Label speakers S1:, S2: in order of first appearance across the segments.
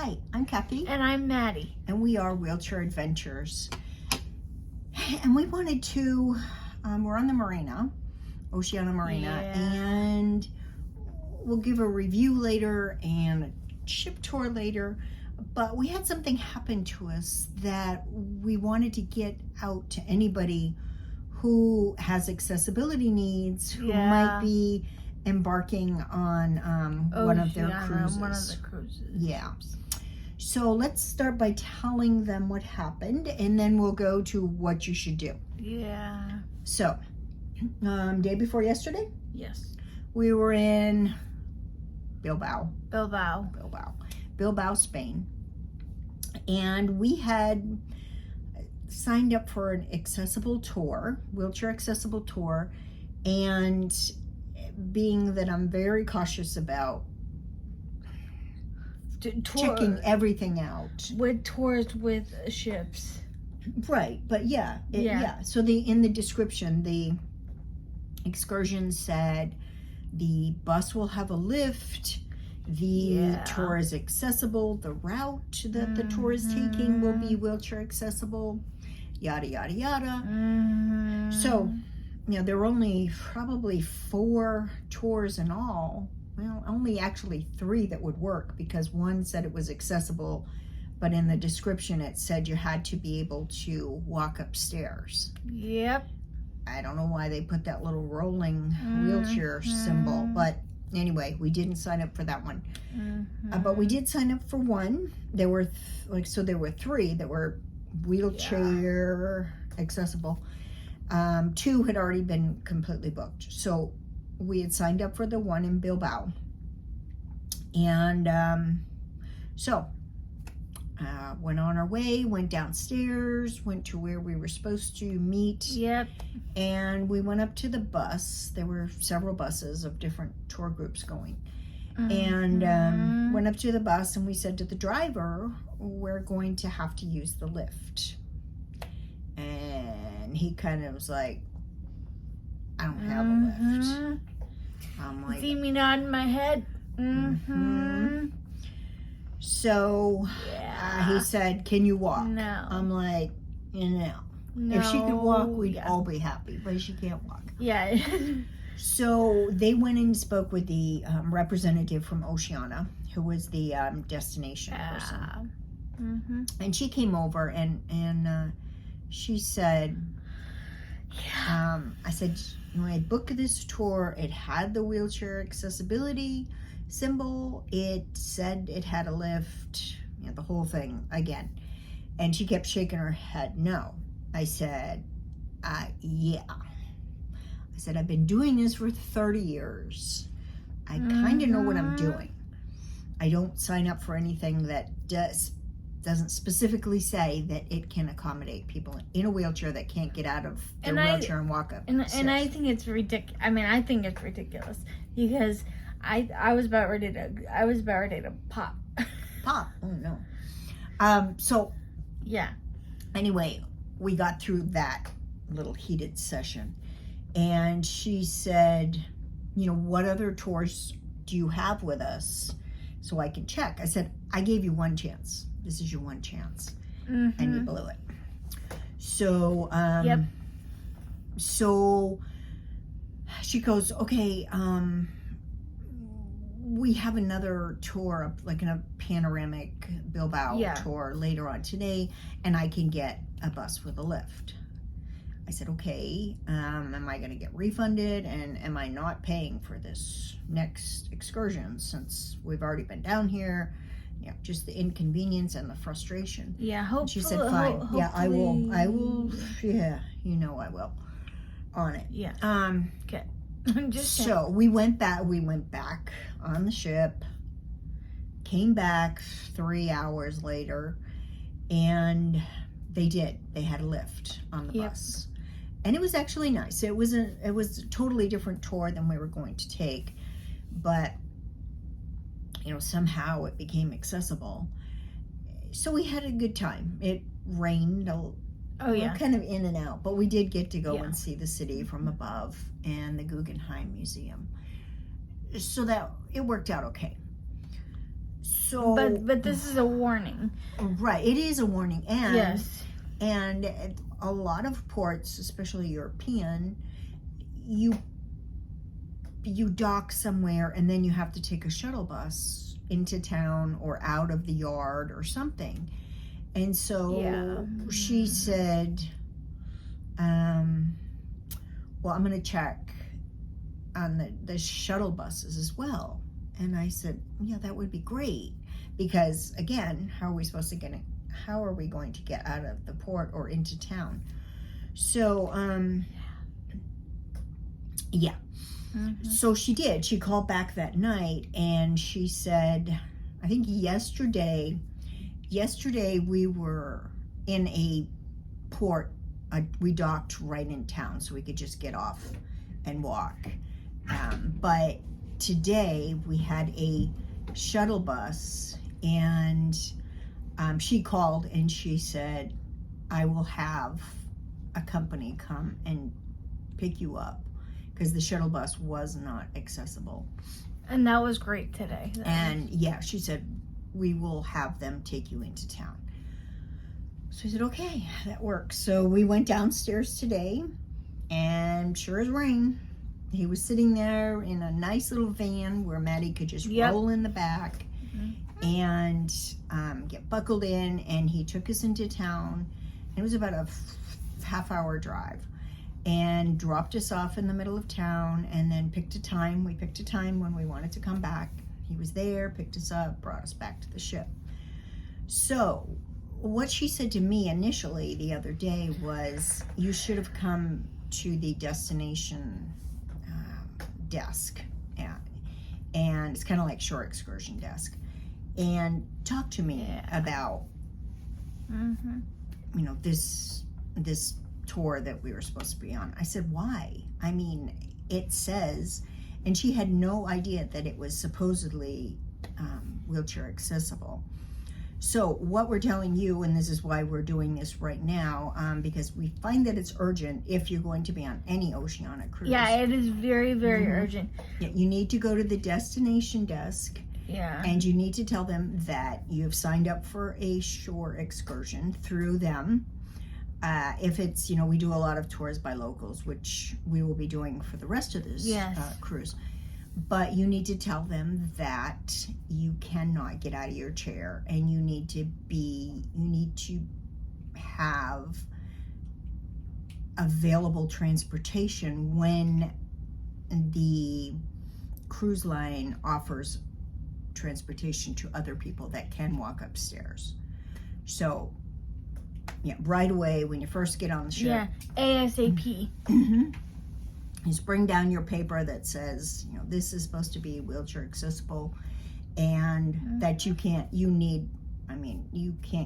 S1: Hi, I'm Kathy.
S2: And I'm Maddie.
S1: And we are Wheelchair Adventures. And we wanted to, we're on the marina, Oceania Marina, and we'll give a review later and a ship tour later. But we had something happen to us that we wanted to get out to anybody who has accessibility needs, who might be embarking on one of their cruises.
S2: One of the cruises.
S1: Yeah. So let's start by telling them what happened, and then we'll go to what you should do.
S2: Yeah.
S1: So, day before yesterday?
S2: Yes.
S1: We were in Bilbao, Spain. And we had signed up for an accessible tour, wheelchair accessible tour, and being that I'm very cautious about checking everything out.
S2: With tours with ships.
S1: Right, but yeah. So in the description, the Excursions said the bus will have a lift, the tour is accessible, the route that the tour is taking will be wheelchair accessible, yada, yada, yada. So, there were only probably 4 tours in all. Well, only actually 3 that would work, because one said it was accessible, but in the description it said you had to be able to walk upstairs.
S2: Yep.
S1: I don't know why they put that little rolling wheelchair symbol, but anyway, we didn't sign up for that one. But we did sign up for one. There were there were 3 that were wheelchair accessible. 2 had already been completely booked. So we had signed up for the one in Bilbao. And went on our way, went downstairs, went to where we were supposed to meet.
S2: Yep.
S1: And we went up to the bus. There were several buses of different tour groups going. And went up to the bus, and we said to the driver, we're going to have to use the lift. And he kind of was like, I don't have a lift. I'm like,
S2: see me nodding my head.
S1: So he said, can you walk?
S2: No.
S1: I'm like, no. If she could walk, we'd all be happy, but she can't walk.
S2: Yeah.
S1: So they went and spoke with the representative from Oceania, who was the destination person. And she came over and she said, I said, I booked this tour. It had the wheelchair accessibility symbol. It said it had a lift, the whole thing again. And she kept shaking her head no. I said, yeah. I said, I've been doing this for 30 years. I kind of know what I'm doing. I don't sign up for anything that doesn't specifically say that it can accommodate people in a wheelchair that can't get out of their wheelchair and walk up.
S2: And I think it's ridiculous. I mean, I think it's ridiculous because I was about ready to pop.
S1: Pop? Oh no. So
S2: yeah.
S1: Anyway, we got through that little heated session, and she said, what other tours do you have with us so I can check? I said, I gave you one chance. This is your one chance, and you blew it. So, so she goes, okay, we have another tour, like a panoramic Bilbao tour later on today, and I can get a bus with a lift. I said, okay, am I going to get refunded, and am I not paying for this next excursion since we've already been down here? Just the inconvenience and the frustration.
S2: Yeah, hopefully.
S1: She said, fine. Yeah, I will. Yeah, I will. On it.
S2: Yeah. Okay.
S1: So we went back on the ship, came back 3 hours later, and they had a lift on the bus. And it was actually nice. It was a totally different tour than we were going to take, but somehow it became accessible. So we had a good time. It rained kind of in and out, but we did get to go and see the city from above and the Guggenheim Museum. So that it worked out okay. So,
S2: but this is a warning.
S1: Right, it is a warning, and
S2: Yes.
S1: And a lot of ports, especially European, you dock somewhere and then you have to take a shuttle bus into town or out of the yard or something. And so she said, well, I'm going to check on the shuttle buses as well. And I said, yeah, that would be great. Because again, how are we going to get out of the port or into town? So, yeah. Mm-hmm. So she did. She called back that night and she said, I think yesterday we were in a port. We docked right in town so we could just get off and walk. But today we had a shuttle bus, and she called and she said, I will have a company come and pick you up, because the shuttle bus was not accessible.
S2: And that was great today.
S1: And yeah, she said, we will have them take you into town. So I said, okay, that works. So we went downstairs today, and sure as rain, he was sitting there in a nice little van where Maddie could just roll in the back and get buckled in, and he took us into town. It was about a half-hour drive, and dropped us off in the middle of town, and then picked a time. We picked a time when we wanted to come back. He was there, picked us up, brought us back to the ship. So what she said to me initially the other day was, you should have come to the destination desk, and it's kind of like shore excursion desk, and talk to me about this tour that we were supposed to be on. I said, why? I mean, it says, and she had no idea that it was supposedly wheelchair accessible. So what we're telling you, and this is why we're doing this right now, because we find that it's urgent if you're going to be on any Oceania cruise.
S2: Yeah, it is very, very urgent.
S1: Yeah, you need to go to the destination desk.
S2: Yeah.
S1: And you need to tell them that you've signed up for a shore excursion through them. If it's, we do a lot of tours by locals, which we will be doing for the rest of this cruise. But you need to tell them that you cannot get out of your chair, and you need to have available transportation when the cruise line offers transportation to other people that can walk upstairs. So, yeah, right away when you first get on the ship.
S2: Yeah, ASAP.
S1: Just bring down your paper that says, this is supposed to be wheelchair accessible, and that you can't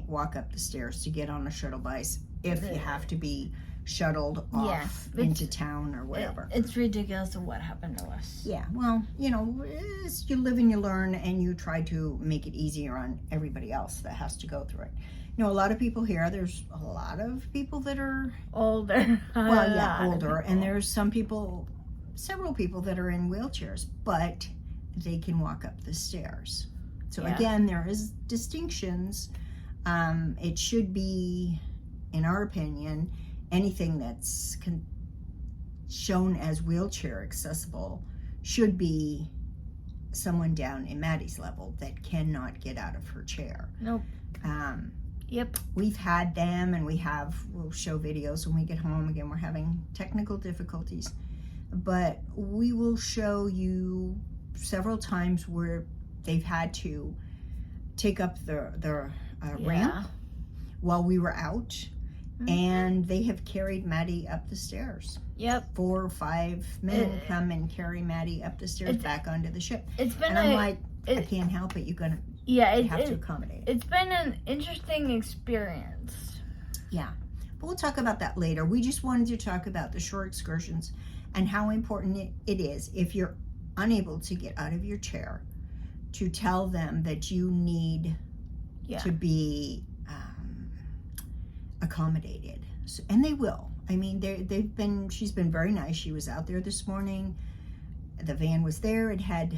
S1: walk up the stairs to get on a shuttle bus if you have to be shuttled off into town or whatever.
S2: It's ridiculous of what happened to us.
S1: Yeah, well, you live and you learn, and you try to make it easier on everybody else that has to go through it. A lot of people here, there's a lot of people that are
S2: older.
S1: Older, and there's several people that are in wheelchairs, but they can walk up the stairs. So again, there is distinctions. It should be, in our opinion, anything that's shown as wheelchair accessible should be someone down in Maddie's level that cannot get out of her chair.
S2: Nope. Yep.
S1: We've had them, and we'll show videos when we get home. Again, we're having technical difficulties, but we will show you several times where they've had to take up the ramp while we were out, and they have carried Maddie up the stairs.
S2: Yep.
S1: 4 or 5 men come and carry Maddie up the stairs back onto the ship. I'm like, I can't help it. You're gonna have to accommodate.
S2: It's been an interesting experience.
S1: Yeah, but we'll talk about that later. We just wanted to talk about the shore excursions and how important it is, if you're unable to get out of your chair, to tell them that you need to be accommodated. So, and they will. I mean, she's been very nice. She was out there this morning. The van was there. It had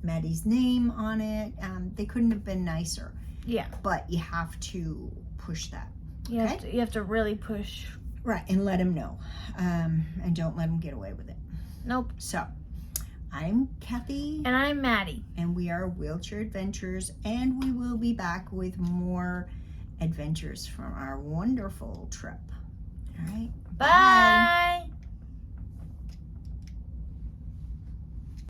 S1: Maddie's name on it. They couldn't have been nicer.
S2: Yeah.
S1: But you have to push that.
S2: You have to really push.
S1: Right, and let them know. And don't let them get away with it.
S2: Nope.
S1: So, I'm Kathy.
S2: And I'm Maddie.
S1: And we are Wheelchair Adventures. And we will be back with more adventures from our wonderful trip. All right.
S2: Bye.